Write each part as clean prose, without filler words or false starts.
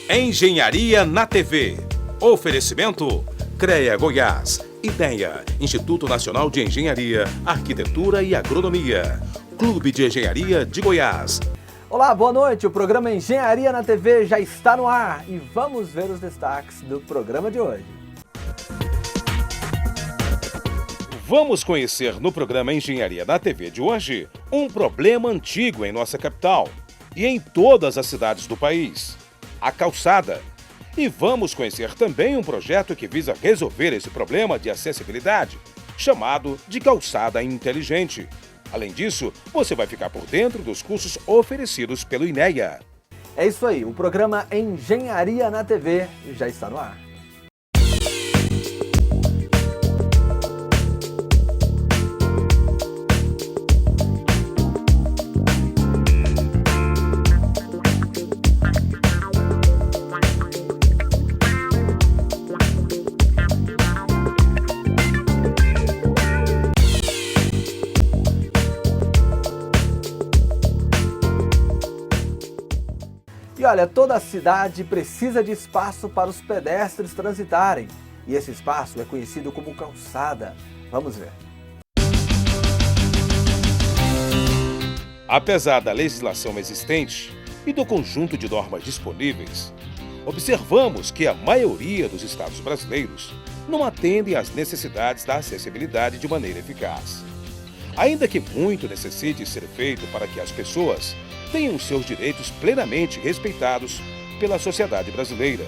Engenharia na TV. Oferecimento CREA Goiás. Ideia: Instituto Nacional de Engenharia, Arquitetura e Agronomia. Clube de Engenharia de Goiás. Olá, boa noite. O programa Engenharia na TV já está no ar e vamos ver os destaques do programa de hoje. Vamos conhecer no programa Engenharia na TV de hoje um problema antigo em nossa capital e em todas as cidades do país: a calçada. E vamos conhecer também um projeto que visa resolver esse problema de acessibilidade, chamado de calçada inteligente. Além disso, você vai ficar por dentro dos cursos oferecidos pelo INEA. É isso aí, o programa Engenharia na TV já está no ar. E olha, toda a cidade precisa de espaço para os pedestres transitarem. E esse espaço é conhecido como calçada. Vamos ver. Apesar da legislação existente e do conjunto de normas disponíveis, observamos que a maioria dos estados brasileiros não atendem às necessidades da acessibilidade de maneira eficaz. Ainda que muito necessite ser feito para que as pessoas tenham seus direitos plenamente respeitados pela sociedade brasileira.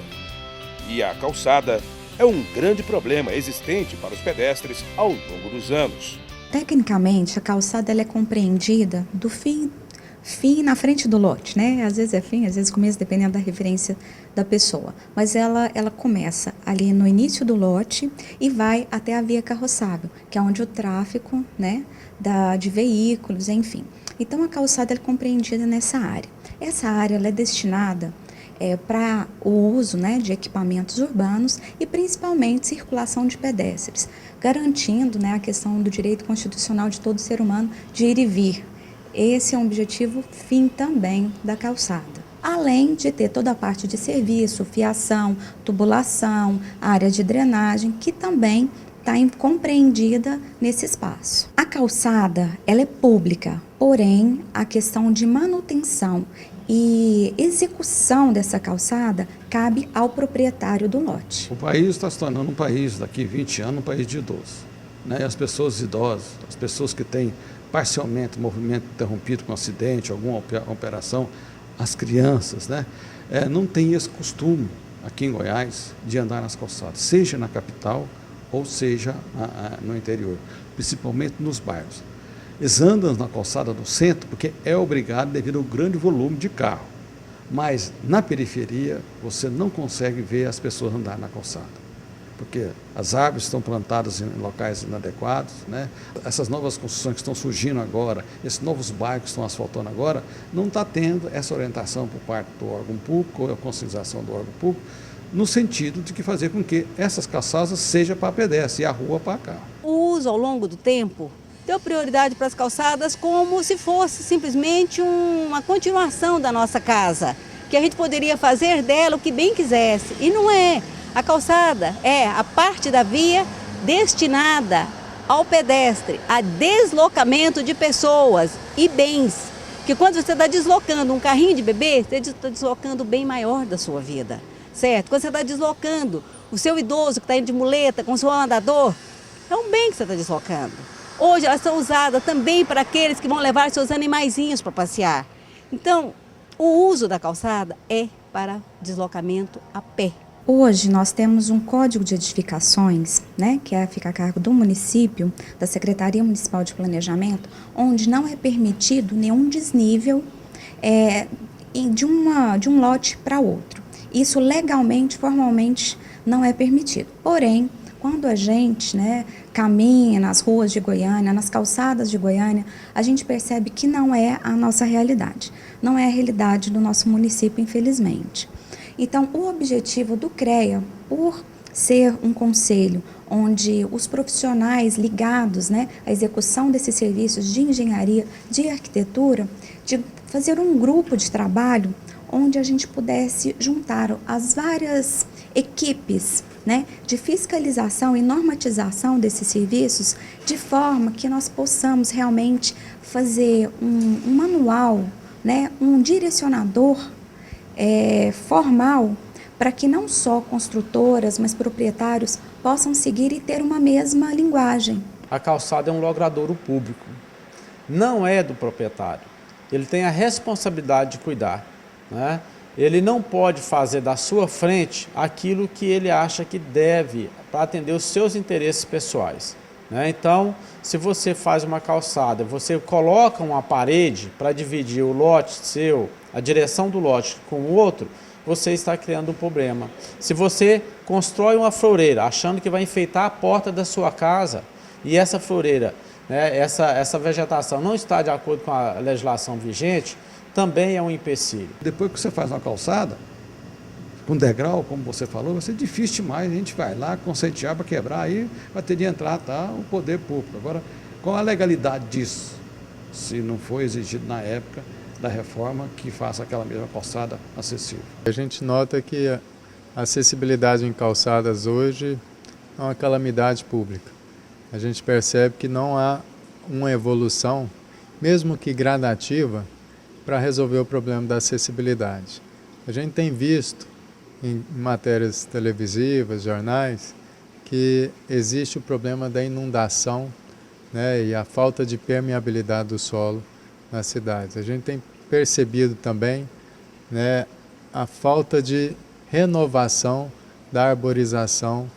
E a calçada é um grande problema existente para os pedestres ao longo dos anos. Tecnicamente, a calçada ela é compreendida do fim na frente do lote, né? Às vezes é fim, às vezes começo, dependendo da referência da pessoa. Mas ela começa ali no início do lote e vai até a via carroçável, que é onde o tráfego, né, de veículos, enfim. Então, a calçada é compreendida nessa área. Essa área ela é destinada para o uso, né, de equipamentos urbanos e principalmente circulação de pedestres, garantindo, né, a questão do direito constitucional de todo ser humano de ir e vir. Esse é um objetivo fim também da calçada. Além de ter toda a parte de serviço, fiação, tubulação, área de drenagem, que também está compreendida nesse espaço. A calçada ela é pública, porém a questão de manutenção e execução dessa calçada cabe ao proprietário do lote. O país está se tornando um país, daqui 20 anos, um país de idosos. Né? As pessoas idosas, as pessoas que têm parcialmente movimento interrompido com acidente, alguma operação, as crianças, né? Não têm esse costume aqui em Goiás de andar nas calçadas, seja na capital ou seja no interior, principalmente nos bairros. Eles andam na calçada do centro porque é obrigado devido ao grande volume de carro, mas na periferia você não consegue ver as pessoas andar na calçada, porque as árvores estão plantadas em locais inadequados, né? Essas novas construções que estão surgindo agora, esses novos bairros que estão asfaltando agora, não está tendo essa orientação por parte do órgão público ou a conscientização do órgão público, no sentido de que fazer com que essas calçadas sejam para pedestre e a rua para carro. O uso ao longo do tempo deu prioridade para as calçadas como se fosse simplesmente uma continuação da nossa casa, que a gente poderia fazer dela o que bem quisesse, e não é. A calçada é a parte da via destinada ao pedestre, a deslocamento de pessoas e bens, que quando você está deslocando um carrinho de bebê, você está deslocando o bem maior da sua vida. Certo? Quando você está deslocando o seu idoso que está indo de muleta com o seu andador, é um bem que você está deslocando. Hoje elas são usadas também para aqueles que vão levar seus animaizinhos para passear. Então, o uso da calçada é para deslocamento a pé. Hoje nós temos um código de edificações, né, que fica a cargo do município, da Secretaria Municipal de Planejamento, onde não é permitido nenhum desnível de um lote para outro. Isso legalmente, formalmente, não é permitido. Porém, quando a gente, né, caminha nas ruas de Goiânia, nas calçadas de Goiânia, a gente percebe que não é a nossa realidade. Não é a realidade do nosso município, infelizmente. Então, o objetivo do CREA, por ser um conselho onde os profissionais ligados, né, à execução desses serviços de engenharia, de arquitetura, de fazer um grupo de trabalho onde a gente pudesse juntar as várias equipes, né, de fiscalização e normatização desses serviços, de forma que nós possamos realmente fazer um manual, né, um direcionador formal, para que não só construtoras, mas proprietários possam seguir e ter uma mesma linguagem. A calçada é um logradouro público, não é do proprietário. Ele tem a responsabilidade de cuidar, né? Ele não pode fazer da sua frente aquilo que ele acha que deve para atender os seus interesses pessoais, né? Então, se você faz uma calçada, você coloca uma parede para dividir o lote seu, a direção do lote com o outro, você está criando um problema. Se você constrói uma floreira achando que vai enfeitar a porta da sua casa e essa floreira, né, essa vegetação não está de acordo com a legislação vigente, também é um empecilho. Depois que você faz uma calçada, com degrau, como você falou, vai ser difícil demais. A gente vai lá, conscientizar para quebrar, aí vai ter de entrar o poder público. Agora, qual a legalidade disso? Se não foi exigido na época da reforma que faça aquela mesma calçada acessível. A gente nota que a acessibilidade em calçadas hoje é uma calamidade pública. A gente percebe que não há uma evolução, mesmo que gradativa, para resolver o problema da acessibilidade. A gente tem visto em matérias televisivas, jornais, que existe o problema da inundação, né, e a falta de permeabilidade do solo nas cidades. A gente tem percebido também, né, a falta de renovação da arborização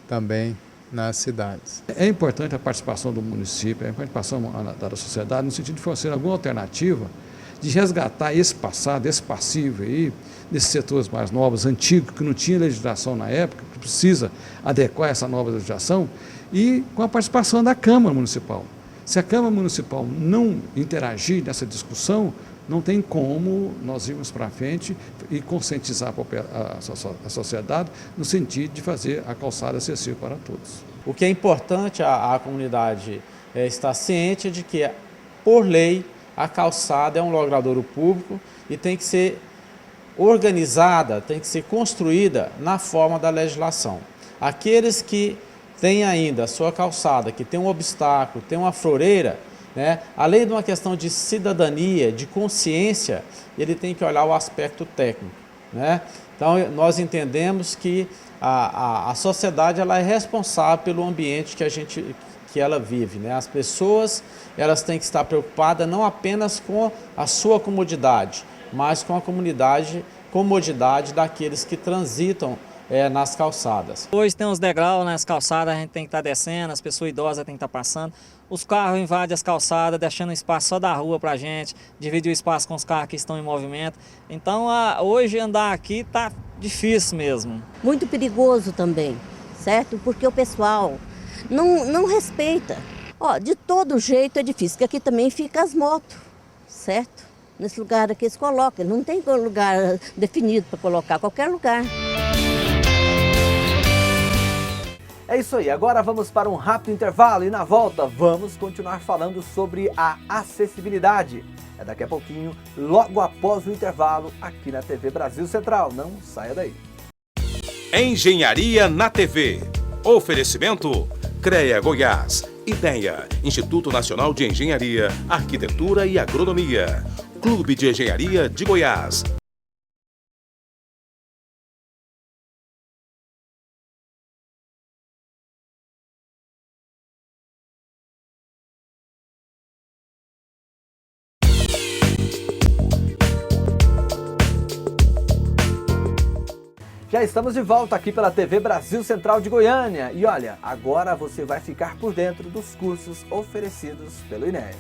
também nas cidades. É importante a participação do município, a participação da sociedade, no sentido de fornecer alguma alternativa de resgatar esse passado, esse passivo aí, desses setores mais novos, antigos, que não tinha legislação na época, que precisa adequar essa nova legislação, e com a participação da Câmara Municipal. Se a Câmara Municipal não interagir nessa discussão, não tem como nós irmos para frente e conscientizar a sociedade no sentido de fazer a calçada acessível para todos. O que é importante a comunidade estar ciente de que, por lei, a calçada é um logradouro público e tem que ser organizada, tem que ser construída na forma da legislação. Aqueles que têm ainda a sua calçada, que tem um obstáculo, tem uma floreira, né, além de uma questão de cidadania, de consciência, ele tem que olhar o aspecto técnico, né? Então, nós entendemos que a sociedade ela é responsável pelo ambiente que ela vive, né? As pessoas elas têm que estar preocupadas não apenas com a sua comodidade, mas com a comodidade daqueles que transitam nas calçadas. Hoje tem uns degraus nas calçadas, a gente tem que estar descendo, as pessoas idosas têm que estar passando. Os carros invadem as calçadas, deixando espaço só da rua para a gente, dividir o espaço com os carros que estão em movimento. Então, hoje andar aqui está difícil mesmo. Muito perigoso também, certo? Porque o pessoal não respeita. Ó, de todo jeito é difícil, porque aqui também fica as motos, certo? Nesse lugar aqui eles colocam, não tem lugar definido para colocar, qualquer lugar. É isso aí, agora vamos para um rápido intervalo e na volta vamos continuar falando sobre a acessibilidade. É daqui a pouquinho, logo após o intervalo, aqui na TV Brasil Central. Não saia daí. Engenharia na TV. Oferecimento CREA Goiás. Ideia, Instituto Nacional de Engenharia, Arquitetura e Agronomia. Clube de Engenharia de Goiás. Já estamos de volta aqui pela TV Brasil Central de Goiânia. E olha, agora você vai ficar por dentro dos cursos oferecidos pelo INEA.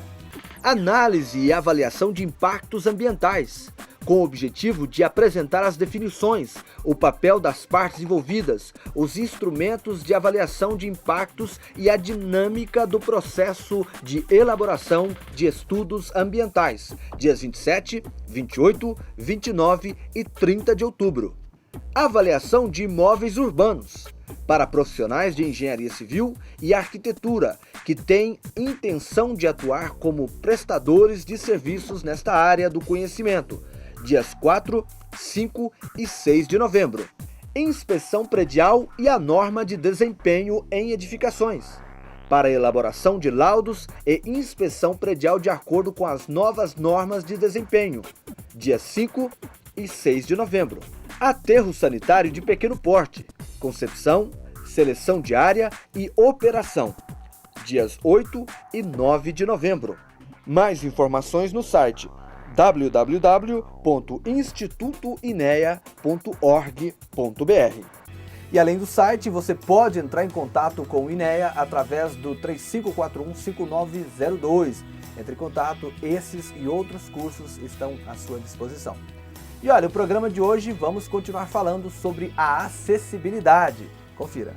Análise e avaliação de impactos ambientais, com o objetivo de apresentar as definições, o papel das partes envolvidas, os instrumentos de avaliação de impactos e a dinâmica do processo de elaboração de estudos ambientais, dias 27, 28, 29 e 30 de outubro. Avaliação de imóveis urbanos, para profissionais de engenharia civil e arquitetura que têm intenção de atuar como prestadores de serviços nesta área do conhecimento, dias 4, 5 e 6 de novembro. Inspeção predial e a norma de desempenho em edificações, para elaboração de laudos e inspeção predial de acordo com as novas normas de desempenho, dia 5 e 6 de novembro. Aterro sanitário de pequeno porte, concepção, seleção de área e operação, dias 8 e 9 de novembro. Mais informações no site www.institutoinea.org.br. E além do site, você pode entrar em contato com o INEA através do 3541-5902. Entre em contato, esses e outros cursos estão à sua disposição. E olha, o programa de hoje vamos continuar falando sobre a acessibilidade. Confira.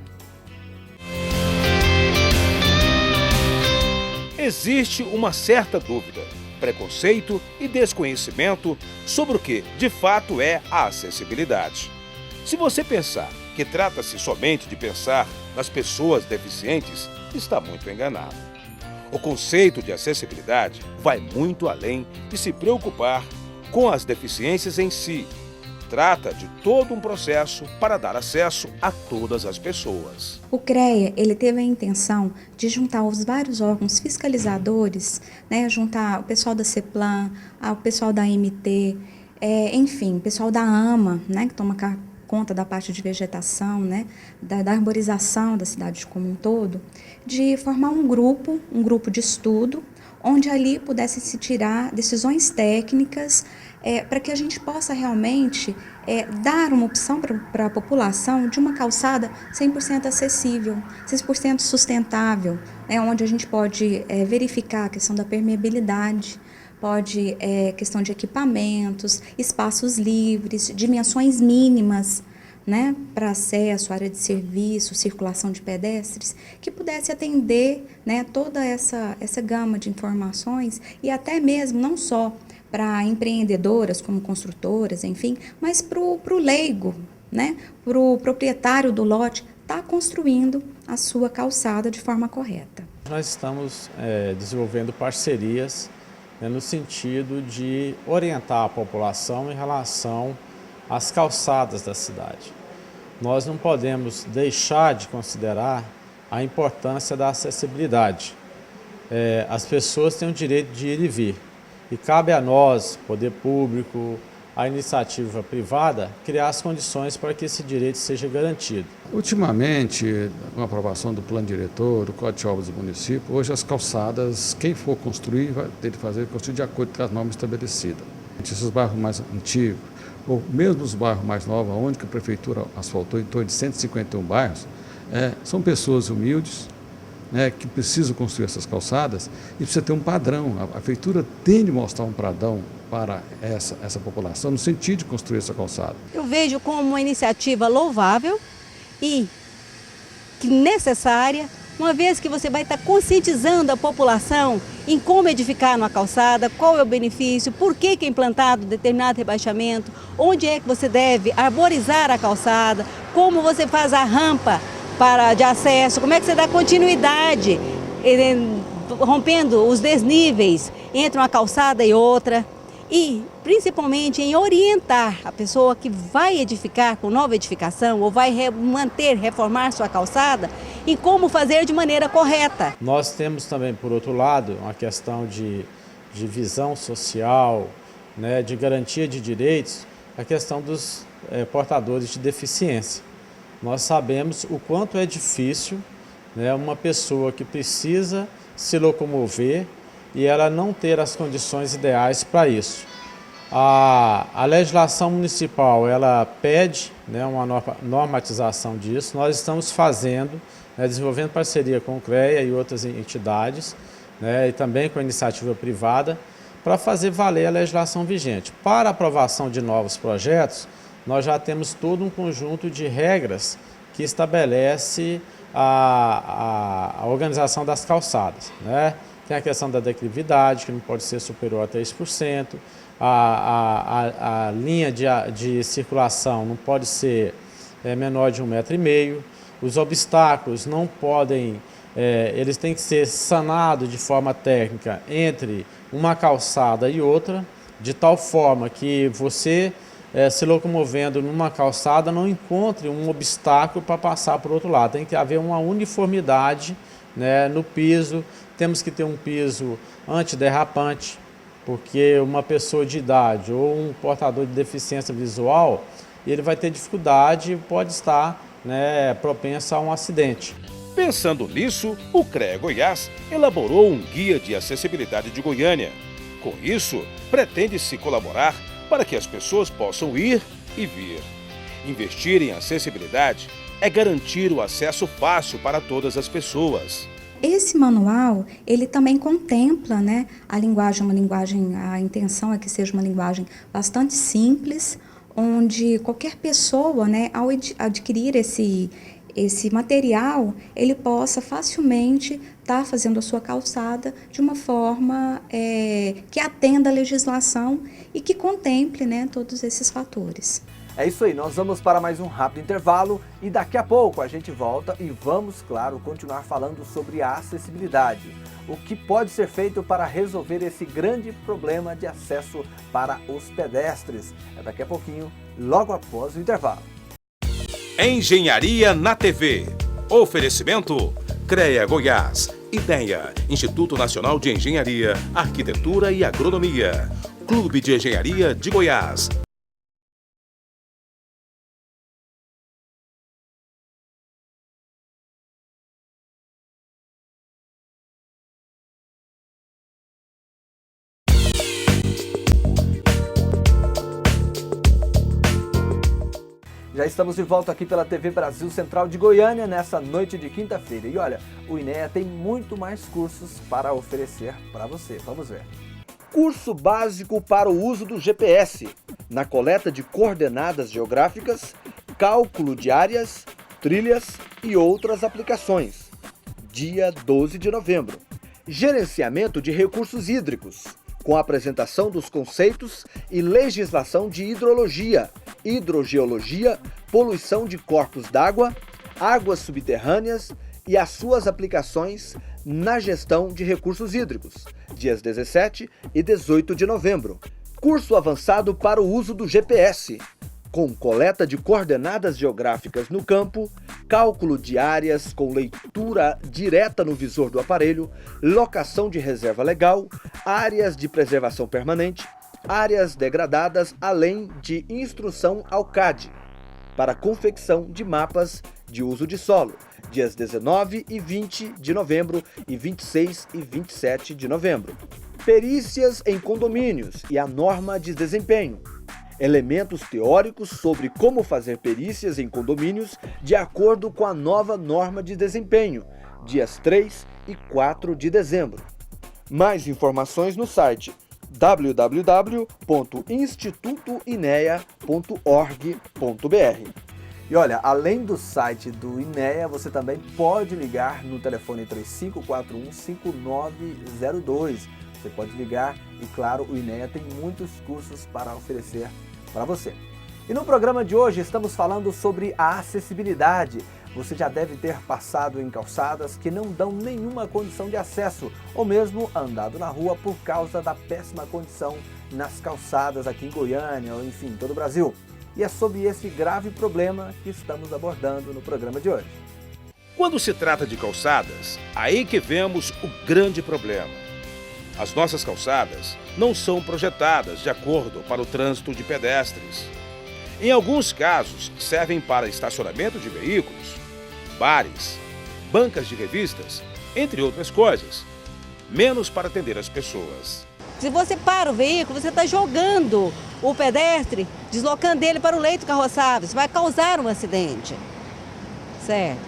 Existe uma certa dúvida, preconceito e desconhecimento sobre o que, de fato, é a acessibilidade. Se você pensar que trata-se somente de pensar nas pessoas deficientes, está muito enganado. O conceito de acessibilidade vai muito além de se preocupar com as deficiências em si. Trata de todo um processo para dar acesso a todas as pessoas. O CREA, ele teve a intenção de juntar os vários órgãos fiscalizadores, né, juntar o pessoal da CEPLAN, o pessoal da AMT, enfim, o pessoal da AMA, né, que toma conta da parte de vegetação, né, da arborização da cidade como um todo, de formar um grupo de estudo, onde ali pudesse se tirar decisões técnicas para que a gente possa realmente dar uma opção para a população de uma calçada 100% acessível, 100% sustentável, onde a gente pode verificar a questão da permeabilidade, questão de equipamentos, espaços livres, dimensões mínimas, né, para acesso, área de serviço, circulação de pedestres, que pudesse atender, né, toda essa gama de informações e até mesmo não só para empreendedoras como construtoras, enfim, mas para o leigo, né, para o proprietário do lote estar construindo a sua calçada de forma correta. Nós estamos desenvolvendo parcerias, né, no sentido de orientar a população em relação às calçadas da cidade. Nós não podemos deixar de considerar a importância da acessibilidade. As pessoas têm o direito de ir e vir, e cabe a nós, poder público, a iniciativa privada, criar as condições para que esse direito seja garantido. Ultimamente, com a aprovação do plano diretor, do Código de Obras do município, hoje as calçadas, quem for construir, vai ter que construir de acordo com as normas estabelecidas. Esses bairros mais antigos, ou mesmo os bairros mais novos, onde a prefeitura asfaltou em torno de 151 bairros, são pessoas humildes, né, que precisam construir essas calçadas e precisa ter um padrão. A prefeitura tem de mostrar um padrão para essa população no sentido de construir essa calçada. Eu vejo como uma iniciativa louvável e necessária, uma vez que você vai estar conscientizando a população em como edificar uma calçada, qual é o benefício, por que é implantado determinado rebaixamento, onde é que você deve arborizar a calçada, como você faz a rampa de acesso, como é que você dá continuidade, rompendo os desníveis entre uma calçada e outra. E, principalmente, em orientar a pessoa que vai edificar com nova edificação ou vai reformar sua calçada em como fazer de maneira correta. Nós temos também, por outro lado, uma questão de visão social, né, de garantia de direitos, a questão dos portadores de deficiência. Nós sabemos o quanto é difícil, né, uma pessoa que precisa se locomover e ela não ter as condições ideais para isso. A legislação municipal, ela pede, né, uma normatização disso. Nós estamos fazendo, né, desenvolvendo parceria com o CREA e outras entidades, né, e também com a iniciativa privada, para fazer valer a legislação vigente. Para a aprovação de novos projetos, nós já temos todo um conjunto de regras que estabelece a organização das calçadas, né? Tem a questão da declividade, que não pode ser superior a 3%, a linha de circulação não pode ser menor de 1,5 m, os obstáculos não podem, eles têm que ser sanados de forma técnica entre uma calçada e outra, de tal forma que você, se locomovendo numa calçada, não encontre um obstáculo para passar para o outro lado. Tem que haver uma uniformidade, né, no piso. Temos que ter um piso antiderrapante, porque uma pessoa de idade ou um portador de deficiência visual, ele vai ter dificuldade e pode estar, né, propenso a um acidente. Pensando nisso, o CREA Goiás elaborou um guia de acessibilidade de Goiânia. Com isso, pretende-se colaborar para que as pessoas possam ir e vir. Investir em acessibilidade é garantir o acesso fácil para todas as pessoas. Esse manual, ele também contempla, né, a intenção é que seja uma linguagem bastante simples, onde qualquer pessoa, né, ao adquirir esse material, ele possa facilmente estar fazendo a sua calçada de uma forma que atenda à legislação e que contemple, né, todos esses fatores. É isso aí, nós vamos para mais um rápido intervalo e daqui a pouco a gente volta e vamos, claro, continuar falando sobre a acessibilidade. O que pode ser feito para resolver esse grande problema de acesso para os pedestres. É daqui a pouquinho, logo após o intervalo. Engenharia na TV. Oferecimento CREA Goiás. Ideia: Instituto Nacional de Engenharia, Arquitetura e Agronomia. Clube de Engenharia de Goiás. Já estamos de volta aqui pela TV Brasil Central de Goiânia nessa noite de quinta-feira. E olha, o INEA tem muito mais cursos para oferecer para você. Vamos ver. Curso básico para o uso do GPS, na coleta de coordenadas geográficas, cálculo de áreas, trilhas e outras aplicações. Dia 12 de novembro. Gerenciamento de recursos hídricos, com a apresentação dos conceitos e legislação de hidrologia, hidrogeologia, poluição de corpos d'água, águas subterrâneas e as suas aplicações na gestão de recursos hídricos, dias 17 e 18 de novembro. Curso avançado para o uso do GPS, com coleta de coordenadas geográficas no campo, cálculo de áreas com leitura direta no visor do aparelho, locação de reserva legal, áreas de preservação permanente, áreas degradadas, além de instrução ao CAD, para confecção de mapas de uso de solo, dias 19 e 20 de novembro e 26 e 27 de novembro. Perícias em condomínios e a norma de desempenho. Elementos teóricos sobre como fazer perícias em condomínios de acordo com a nova norma de desempenho, dias 3 e 4 de dezembro. Mais informações no site www.institutoinea.org.br. E olha, além do site do INEA, você também pode ligar no telefone 3541-5902. Você pode ligar e, claro, o INEA tem muitos cursos para oferecer para você. E no programa de hoje estamos falando sobre a acessibilidade. Você já deve ter passado em calçadas que não dão nenhuma condição de acesso, ou mesmo andado na rua por causa da péssima condição nas calçadas aqui em Goiânia, ou enfim, em todo o Brasil. E é sobre esse grave problema que estamos abordando no programa de hoje. Quando se trata de calçadas, aí que vemos o grande problema. As nossas calçadas não são projetadas de acordo para o trânsito de pedestres. Em alguns casos, servem para estacionamento de veículos, bares, bancas de revistas, entre outras coisas, menos para atender as pessoas. Se você para o veículo, você está jogando o pedestre, deslocando ele para o leito carroçável, você vai causar um acidente, certo?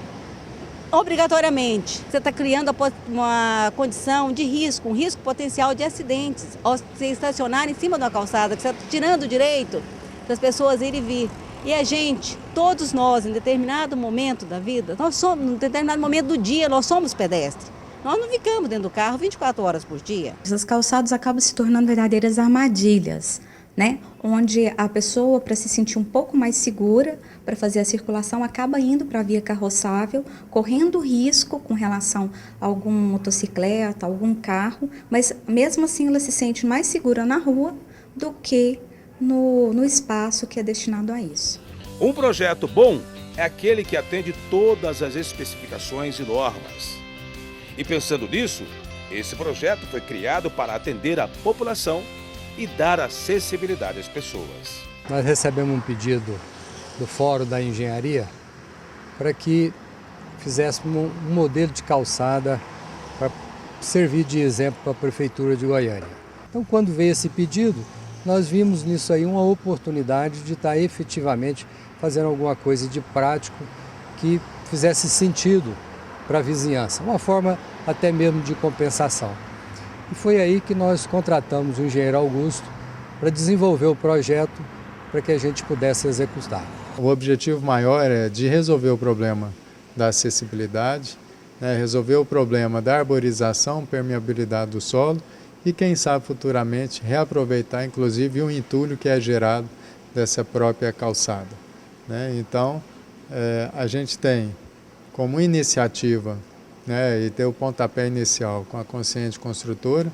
Obrigatoriamente, você está criando uma condição de risco, um risco potencial de acidentes, ao se estacionar em cima de uma calçada, que você está tirando o direito das pessoas irem e vir. E a gente, todos nós, em determinado momento da vida, em determinado momento do dia, nós somos pedestres. Nós não ficamos dentro do carro 24 horas por dia. As calçadas acabam se tornando verdadeiras armadilhas, né? Onde a pessoa, para se sentir um pouco mais segura, para fazer a circulação, acaba indo para a via carroçável, correndo risco com relação a algum motocicleta, algum carro, mas mesmo assim ela se sente mais segura na rua do que no espaço que é destinado a isso. Um projeto bom é aquele que atende todas as especificações e normas. E pensando nisso, esse projeto foi criado para atender a população e dar acessibilidade às pessoas. Nós recebemos um pedido do Fórum da Engenharia para que fizéssemos um modelo de calçada para servir de exemplo para a Prefeitura de Goiânia. Então, quando veio esse pedido, nós vimos nisso aí uma oportunidade de estar efetivamente fazendo alguma coisa de prático que fizesse sentido para a vizinhança, uma forma até mesmo de compensação. E foi aí que nós contratamos o engenheiro Augusto para desenvolver o projeto para que a gente pudesse executar. O objetivo maior é de resolver o problema da acessibilidade, resolver o problema da arborização, permeabilidade do solo e, quem sabe, futuramente reaproveitar, inclusive, o entulho que é gerado dessa própria calçada. Então, a gente tem como iniciativa e ter o pontapé inicial com a Consciente Construtora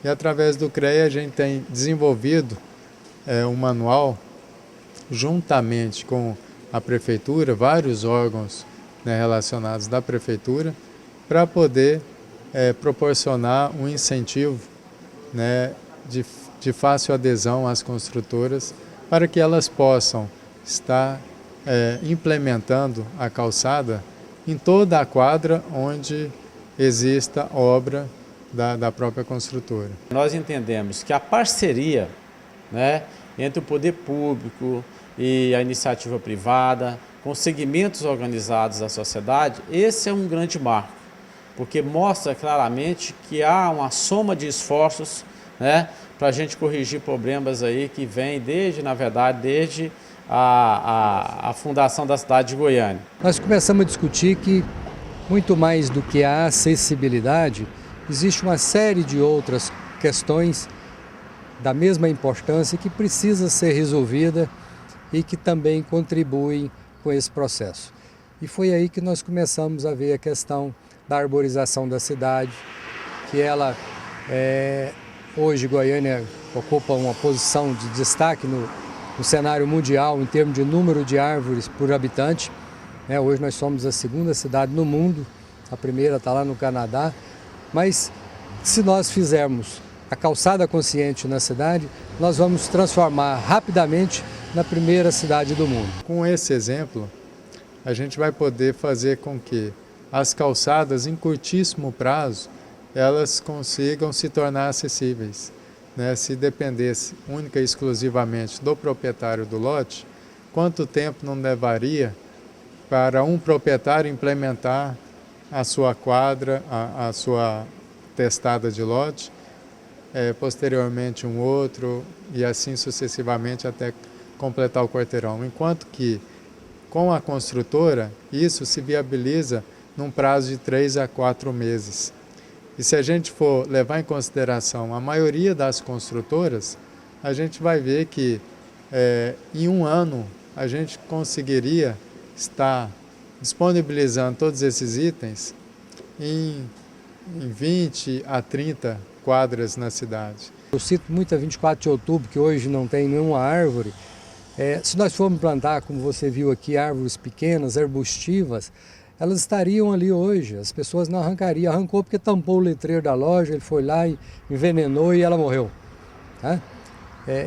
e, através do CREA, a gente tem desenvolvido um manual juntamente com a Prefeitura, vários órgãos relacionados da Prefeitura, para poder proporcionar um incentivo de fácil adesão às construtoras para que elas possam estar implementando a calçada em toda a quadra onde exista obra da própria construtora. Nós entendemos que a parceria entre o poder público e a iniciativa privada, com segmentos organizados da sociedade, esse é um grande marco, porque mostra claramente que há uma soma de esforços para a gente corrigir problemas aí que vêm desde a fundação da cidade de Goiânia. Nós começamos a discutir que, muito mais do que a acessibilidade, existe uma série de outras questões da mesma importância que precisa ser resolvida e que também contribuem com esse processo. E foi aí que nós começamos a ver a questão da arborização da cidade, que ela, hoje Goiânia ocupa uma posição de destaque no cenário mundial em termos de número de árvores por habitante. Hoje nós somos a segunda cidade no mundo, a primeira está lá no Canadá, mas se nós fizermos a calçada consciente na cidade, nós vamos transformar rapidamente na primeira cidade do mundo. Com esse exemplo, a gente vai poder fazer com que as calçadas, em curtíssimo prazo, elas consigam se tornar acessíveis. Se dependesse única e exclusivamente do proprietário do lote, quanto tempo não levaria para um proprietário implementar a sua quadra, a sua testada de lote, posteriormente um outro e assim sucessivamente até completar o quarteirão. Enquanto que com a construtora isso se viabiliza num prazo de 3 a 4 meses. E se a gente for levar em consideração a maioria das construtoras, a gente vai ver que em um ano a gente conseguiria estar disponibilizando todos esses itens em 20 a 30 quadras na cidade. Eu cito muito a 24 de outubro, que hoje não tem nenhuma árvore. Se nós formos plantar, como você viu aqui, árvores pequenas, arbustivas, elas estariam ali hoje, as pessoas não arrancariam. Arrancou porque tampou o letreiro da loja, ele foi lá e envenenou e ela morreu.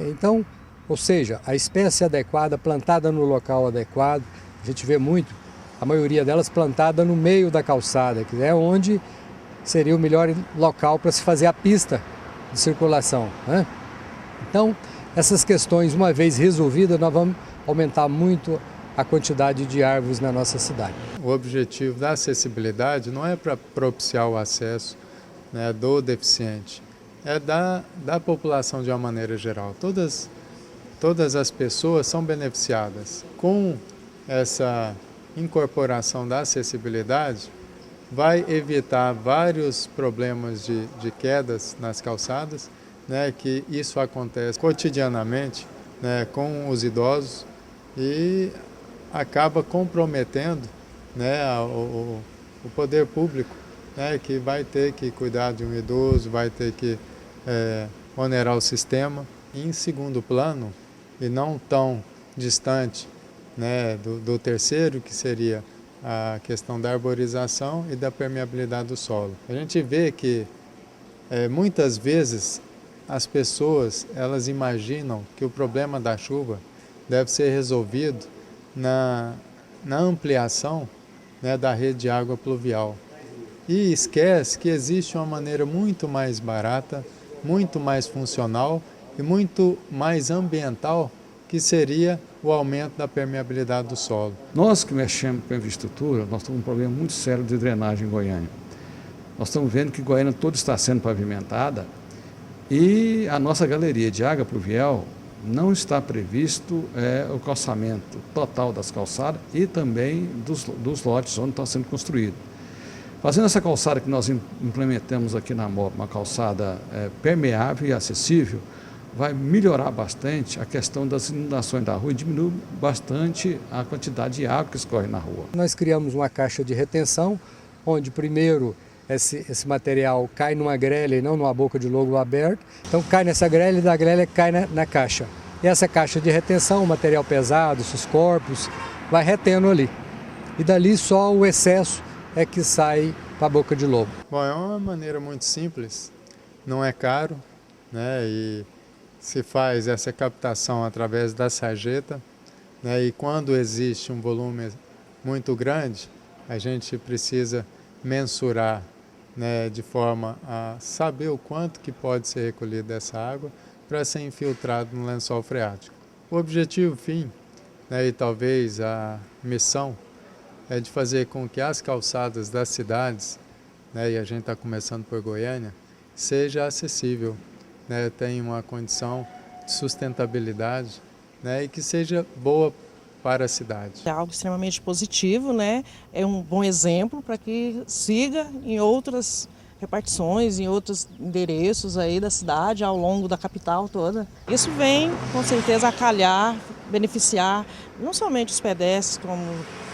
Então, ou seja, a espécie adequada, plantada no local adequado, a gente vê muito, a maioria delas plantada no meio da calçada, que é onde seria o melhor local para se fazer a pista de circulação. Então, essas questões, uma vez resolvidas, nós vamos aumentar muito a quantidade de árvores na nossa cidade. O objetivo da acessibilidade não é para propiciar o acesso do deficiente, é da população de uma maneira geral. Todas as pessoas são beneficiadas. Com essa incorporação da acessibilidade, vai evitar vários problemas de quedas nas calçadas, que isso acontece cotidianamente com os idosos e acaba comprometendo o poder público, que vai ter que cuidar de um idoso, vai ter que onerar o sistema. E, em segundo plano, e não tão distante, né, do terceiro, que seria a questão da arborização e da permeabilidade do solo. A gente vê que muitas vezes as pessoas elas imaginam que o problema da chuva deve ser resolvido na ampliação, né, da rede de água pluvial. E esquece que existe uma maneira muito mais barata, muito mais funcional e muito mais ambiental, que seria o aumento da permeabilidade do solo. Nós que mexemos com a infraestrutura, nós temos um problema muito sério de drenagem em Goiânia. Nós estamos vendo que Goiânia toda está sendo pavimentada e a nossa galeria de água pluvial não está previsto o calçamento total das calçadas e também dos lotes onde está sendo construído. Fazendo essa calçada que nós implementamos aqui na MOP, uma calçada permeável e acessível, vai melhorar bastante a questão das inundações da rua e diminuir bastante a quantidade de água que escorre na rua. Nós criamos uma caixa de retenção, onde primeiro esse material cai numa grelha e não numa boca de lobo aberto. Então cai nessa grelha e da grelha cai na caixa. E essa caixa de retenção, o material pesado, esses corpos, vai retendo ali. E dali só o excesso é que sai para a boca de lobo. Bom, é uma maneira muito simples, não é caro, né? E se faz essa captação através da sarjeta, né? E quando existe um volume muito grande, a gente precisa mensurar, né, de forma a saber o quanto que pode ser recolhido dessa água para ser infiltrado no lençol freático. O objetivo fim, né, e talvez a missão, é de fazer com que as calçadas das cidades, né, e a gente está começando por Goiânia, seja acessível, né, tenha uma condição de sustentabilidade, né, e que seja boa para a cidade. É algo extremamente positivo, né? É um bom exemplo para que siga em outras repartições, em outros endereços aí da cidade, ao longo da capital toda. Isso vem, com certeza, a calhar, beneficiar não somente os pedestres, como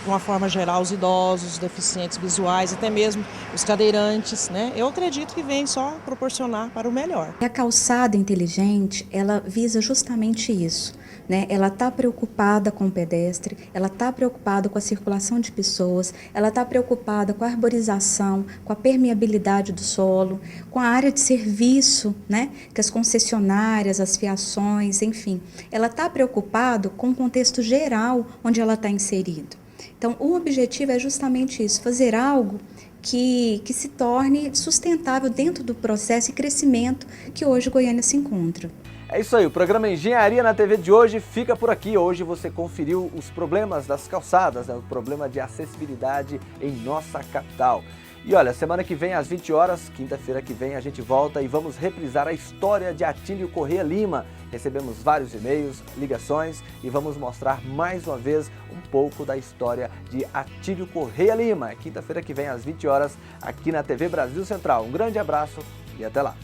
de uma forma geral os idosos, os deficientes visuais, até mesmo os cadeirantes, né? Eu acredito que vem só proporcionar para o melhor. A calçada inteligente, ela visa justamente isso, né? Ela está preocupada com o pedestre, ela está preocupada com a circulação de pessoas, ela está preocupada com a arborização, com a permeabilidade do solo, com a área de serviço, né? Que as concessionárias, as fiações, enfim, ela está preocupada com o contexto geral onde ela está inserida. Então, o objetivo é justamente isso, fazer algo que se torne sustentável dentro do processo e crescimento que hoje Goiânia se encontra. É isso aí, o programa Engenharia na TV de hoje fica por aqui. Hoje você conferiu os problemas das calçadas, né? O problema de acessibilidade em nossa capital. E olha, semana que vem às 20 horas, quinta-feira que vem, a gente volta e vamos reprisar a história de Atílio Corrêa Lima. Recebemos vários e-mails, ligações e vamos mostrar mais uma vez um pouco da história de Atílio Corrêa Lima. Quinta-feira que vem às 20 horas, aqui na TV Brasil Central. Um grande abraço e até lá.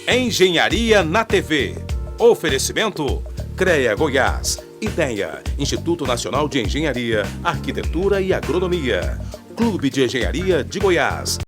Engenharia na TV. Oferecimento CREA Goiás. Ideia: Instituto Nacional de Engenharia, Arquitetura e Agronomia. Clube de Engenharia de Goiás.